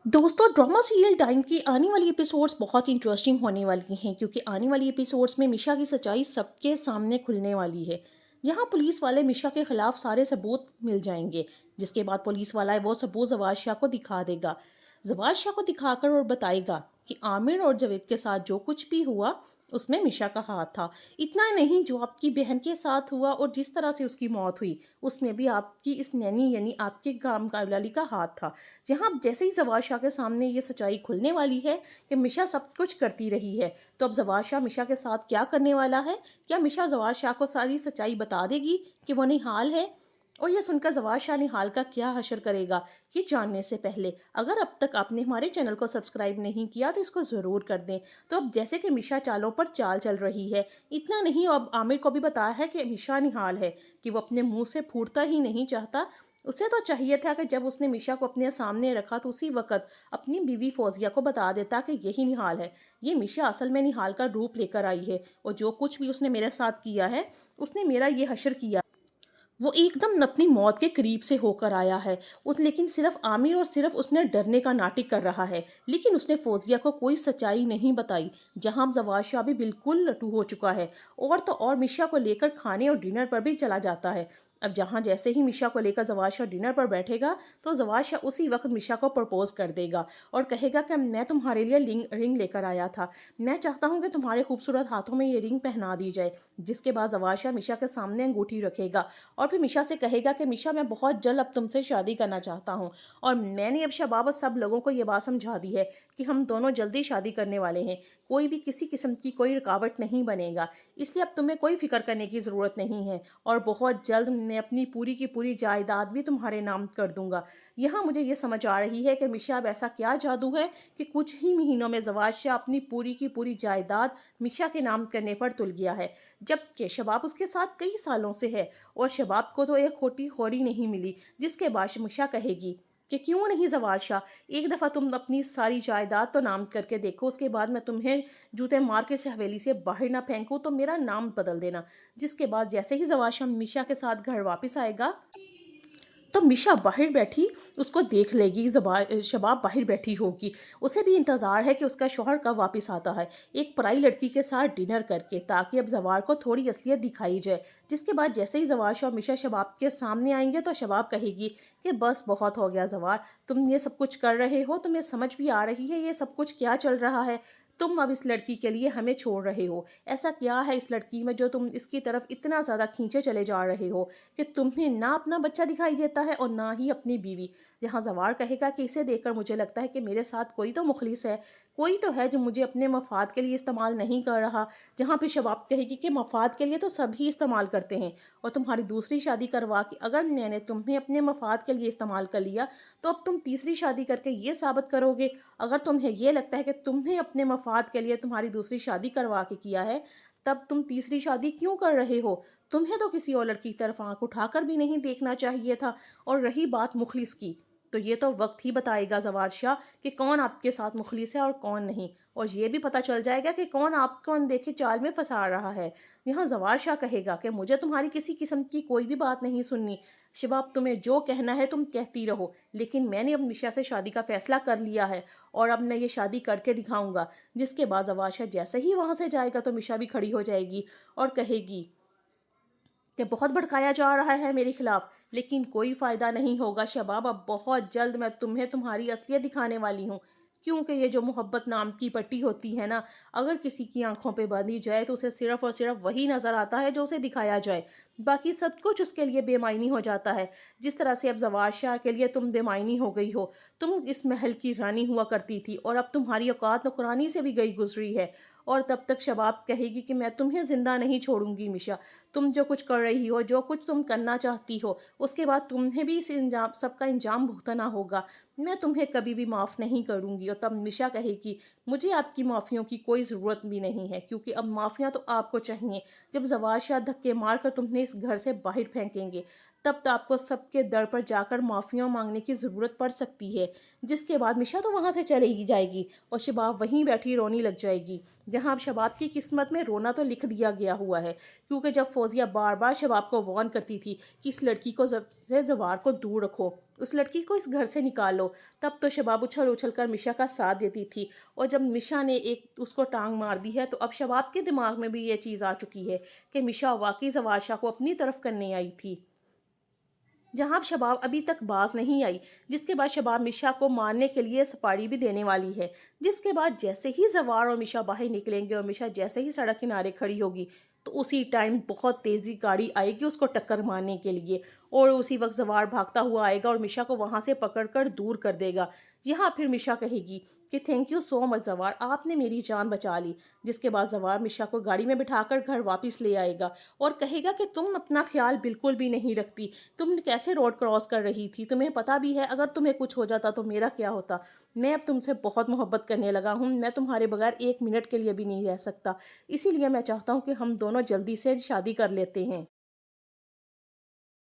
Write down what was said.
दोस्तों, drama serial time की आने वाली एपिसोड्स बहुत इंटरेस्टिंग होने वाली हैं क्योंकि आने वाली एपिसोड्स में मिशा की सच्चाई सबके सामने खुलने वाली है। जहां पुलिस वाले मिशा के खिलाफ सारे सबूत मिल जाएंगे, जिसके बाद पुलिस वाला है वो सबूत जवाद शाह को दिखा देगा। जवाद शाह को दिखाकर और बताएगा कि आमिर और जावेद के साथ जो कुछ भी हुआ उसमें मिशा का हाथ था। इतना नहीं, जो आपकी बहन के साथ हुआ और जिस तरह से उसकी मौत हुई उसमें भी आपकी इस नैनी यानी आपके काम वाली का हाथ था। जहाँ जैसे ही जवाद शाह के सामने ये सच्चाई खुलने वाली है कि मिशा सब कुछ करती रही है, तो अब जवाद शाह मिशा के साथ क्या करने वाला है? क्या मिशा जवाद शाह को सारी सच्चाई बता देगी कि वो निहाल है? और ये सुनकर जवाद शाह निहाल का क्या हशर करेगा, ये जानने से पहले अगर अब तक आपने हमारे चैनल को सब्सक्राइब नहीं किया तो इसको ज़रूर कर दें। तो अब जैसे कि मिशा चालों पर चाल चल रही है, इतना नहीं, अब आमिर को भी बताया है कि मिशा निहाल है, कि वो अपने मुंह से फूटता ही नहीं चाहता। उसे तो चाहिए था कि जब उसने मिशा को अपने सामने रखा तो उसी वक्त अपनी बीवी फौजिया को बता देता कि यही निहाल है। ये मिशा असल में निहाल का रूप लेकर आई है और जो कुछ भी उसने मेरे साथ किया है, उसने मेरा ये हशर किया, वो एकदम अपनी मौत के करीब से होकर आया है। उस लेकिन सिर्फ आमिर और सिर्फ उसने डरने का नाटक कर रहा है, लेकिन उसने फौजिया को कोई सच्चाई नहीं बताई। जहां जवाद शाह भी बिल्कुल लटू हो चुका है और तो और मिशा को लेकर खाने और डिनर पर भी चला जाता है। अब जहां जैसे ही मिशा को लेकर जवाद शाह डिनर पर बैठेगा तो जवाद शाह उसी वक्त मिशा को प्रपोज कर देगा और कहेगा कि मैं तुम्हारे लिए रिंग लेकर आया था, मैं चाहता हूं कि तुम्हारे खूबसूरत हाथों में ये रिंग पहना दी जाए। जिसके बाद जवाद शाह मिशा के सामने अंगूठी रखेगा और फिर मिशा से कहेगा कि मिशा, मैं बहुत जल्द अब तुमसे शादी करना चाहता हूँ और मैंने अब शबाब सब लोगों को ये बात समझा दी है कि हम दोनों जल्दी शादी करने वाले हैं। कोई भी किसी किस्म की कोई रुकावट नहीं बनेगा, इसलिए अब तुम्हें कोई फिक्र करने की ज़रूरत नहीं है और बहुत जल्द मैं अपनी पूरी की पूरी जायदाद भी तुम्हारे नाम कर दूंगा। यहाँ मुझे ये समझ आ रही है कि मिशा, अब ऐसा क्या जादू है कि कुछ ही महीनों में जवाद शाह अपनी पूरी की पूरी जायदाद मिशा के नाम करने पर तुल गया है, जबकि शबाब उसके साथ कई सालों से है और शबाब को तो एक खोटी खोरी नहीं मिली। जिसके बाद मिशा कहेगी कि क्यों नहीं जवाद शाह, एक दफ़ा तुम अपनी सारी जायदाद तो नाम करके देखो, उसके बाद मैं तुम्हें जूते मार के से हवेली से बाहर ना फेंकूँ तो मेरा नाम बदल देना। जिसके बाद जैसे ही जवाद शाह मिशा के साथ घर वापस आएगा तो मिशा बाहर बैठी उसको देख लेगी। शबाब बाहर बैठी होगी, उसे भी इंतज़ार है कि उसका शौहर कब वापस आता है एक पराई लड़की के साथ डिनर करके, ताकि अब जवार को थोड़ी असलियत दिखाई जाए। जिसके बाद जैसे ही जवार और मिशा शबाब के सामने आएंगे तो शबाब कहेगी कि बस बहुत हो गया जवार, तुम ये सब कुछ कर रहे हो, तुम्हें समझ भी आ रही है ये सब कुछ क्या चल रहा है? तुम अब इस लड़की के लिए हमें छोड़ रहे हो, ऐसा क्या है इस लड़की में जो तुम इसकी तरफ इतना ज़्यादा खींचे चले जा रहे हो कि तुम्हें ना अपना बच्चा दिखाई देता है और ना ही अपनी बीवी। यहाँ जवार कहेगा कि इसे देखकर मुझे लगता है कि मेरे साथ कोई तो मुखलिस है, कोई तो है जो मुझे अपने मफाद के लिए इस्तेमाल नहीं कर रहा। जहाँ पे शबाब कहेगी कि मफाद के लिए तो सभी इस्तेमाल करते हैं और तुम्हारी दूसरी शादी करवा के अगर मैंने तुम्हें अपने मफाद के लिए इस्तेमाल कर लिया तो अब तुम तीसरी शादी करके ये साबित करोगे, अगर तुम्हें ये लगता है कि तुम्हें अपने मफाद के लिए तुम्हारी दूसरी शादी करवा के किया है, तब तुम तीसरी शादी क्यों कर रहे हो? तुम्हें तो किसी और लड़की की तरफ आंख उठाकर भी नहीं देखना चाहिए था। और रही बात मुखलिस की, तो ये तो वक्त ही बताएगा जवाद शाह कि कौन आपके साथ मुखलिस है और कौन नहीं, और ये भी पता चल जाएगा कि कौन आपको अनदेखे चाल में फंसा रहा है। यहाँ जवाद शाह कहेगा कि मुझे तुम्हारी किसी किस्म की कोई भी बात नहीं सुननी, शिबाब तुम्हें जो कहना है तुम कहती रहो, लेकिन मैंने अब मिशा से शादी का फैसला कर लिया है और अब मैं ये शादी करके दिखाऊंगा। जिसके बाद जवाद शाह जैसे ही वहाँ से जाएगा तो मिशा भी खड़ी हो जाएगी और कहेगी कि बहुत भड़काया जा रहा है मेरे खिलाफ, लेकिन कोई फ़ायदा नहीं होगा शबाब, अब बहुत जल्द मैं तुम्हें तुम्हारी असलियत दिखाने वाली हूँ। क्योंकि ये जो मोहब्बत नाम की पट्टी होती है ना, अगर किसी की आंखों पे बांधी जाए तो उसे सिर्फ और सिर्फ वही नज़र आता है जो उसे दिखाया जाए, बाकी सब कुछ उसके लिए बेमायनी हो जाता है। जिस तरह से अब जवाद शाह के लिए तुम बेमायनी हो गई हो, तुम इस महल की रानी हुआ करती थी और अब तुम्हारी औकात नौकरानी से भी गई गुजरी है। और तब तक शबाब कहेगी कि मैं तुम्हें ज़िंदा नहीं छोड़ूंगी मिशा, तुम जो कुछ कर रही हो, जो कुछ तुम करना चाहती हो, उसके बाद तुम्हें भी इस इंजाम सबका इंजाम भुगतना होगा, मैं तुम्हें कभी भी माफ़ नहीं करूँगी। और तब मिशा कहेगी मुझे आपकी माफ़ियों की कोई ज़रूरत भी नहीं है, क्योंकि अब माफ़ियाँ तो आपको चाहिए। जब जवाद शाह धक्के मार कर तुम्हें इस घर से बाहर फेंकेंगे तब तो आपको सबके दर पर जाकर माफ़ियाँ मांगने की ज़रूरत पड़ सकती है। जिसके बाद मिशा तो वहाँ से चली ही जाएगी और शबाब वहीं बैठी रोने लग जाएगी। जहाँ अब शबाब की किस्मत में रोना तो लिख दिया गया हुआ है, क्योंकि जब फौजिया बार बार शबाब को वार्न करती थी कि इस लड़की को से ज़वार को दूर रखो, उस लड़की को इस घर से निकालो, तब तो शबाब उछल उछल कर मिशा का साथ देती थी। और जब मिशा ने एक उसको टांग मार दी है, तो अब शबाब के दिमाग में भी ये चीज़ आ चुकी है कि मिशा वाकई ज़वार शाह को अपनी तरफ करने आई थी। जहां अब शबाब अभी तक बाज नहीं आई, जिसके बाद शबाब मिशा को मारने के लिए सपारी भी देने वाली है। जिसके बाद जैसे ही जवार और मिशा बाहर निकलेंगे और मिशा जैसे ही सड़क किनारे खड़ी होगी, तो उसी टाइम बहुत तेज़ी गाड़ी आएगी उसको टक्कर मारने के लिए, और उसी वक्त जवार भागता हुआ आएगा और मिशा को वहां से पकड़कर दूर कर देगा। यहाँ फिर मिशा कहेगी कि थैंक यू सो मच जवार, आपने मेरी जान बचा ली। जिसके बाद जवार मिशा को गाड़ी में बिठाकर घर वापस ले आएगा और कहेगा कि तुम अपना ख्याल बिल्कुल भी नहीं रखती, तुम कैसे रोड क्रॉस कर रही थी, तुम्हें पता भी है अगर तुम्हें कुछ हो जाता तो मेरा क्या होता। मैं अब तुमसे बहुत मोहब्बत करने लगा हूँ, मैं तुम्हारे बगैर एक मिनट के लिए भी नहीं रह सकता, इसीलिए मैं चाहता हूँ कि हम दोनों जल्दी से शादी कर लेते हैं।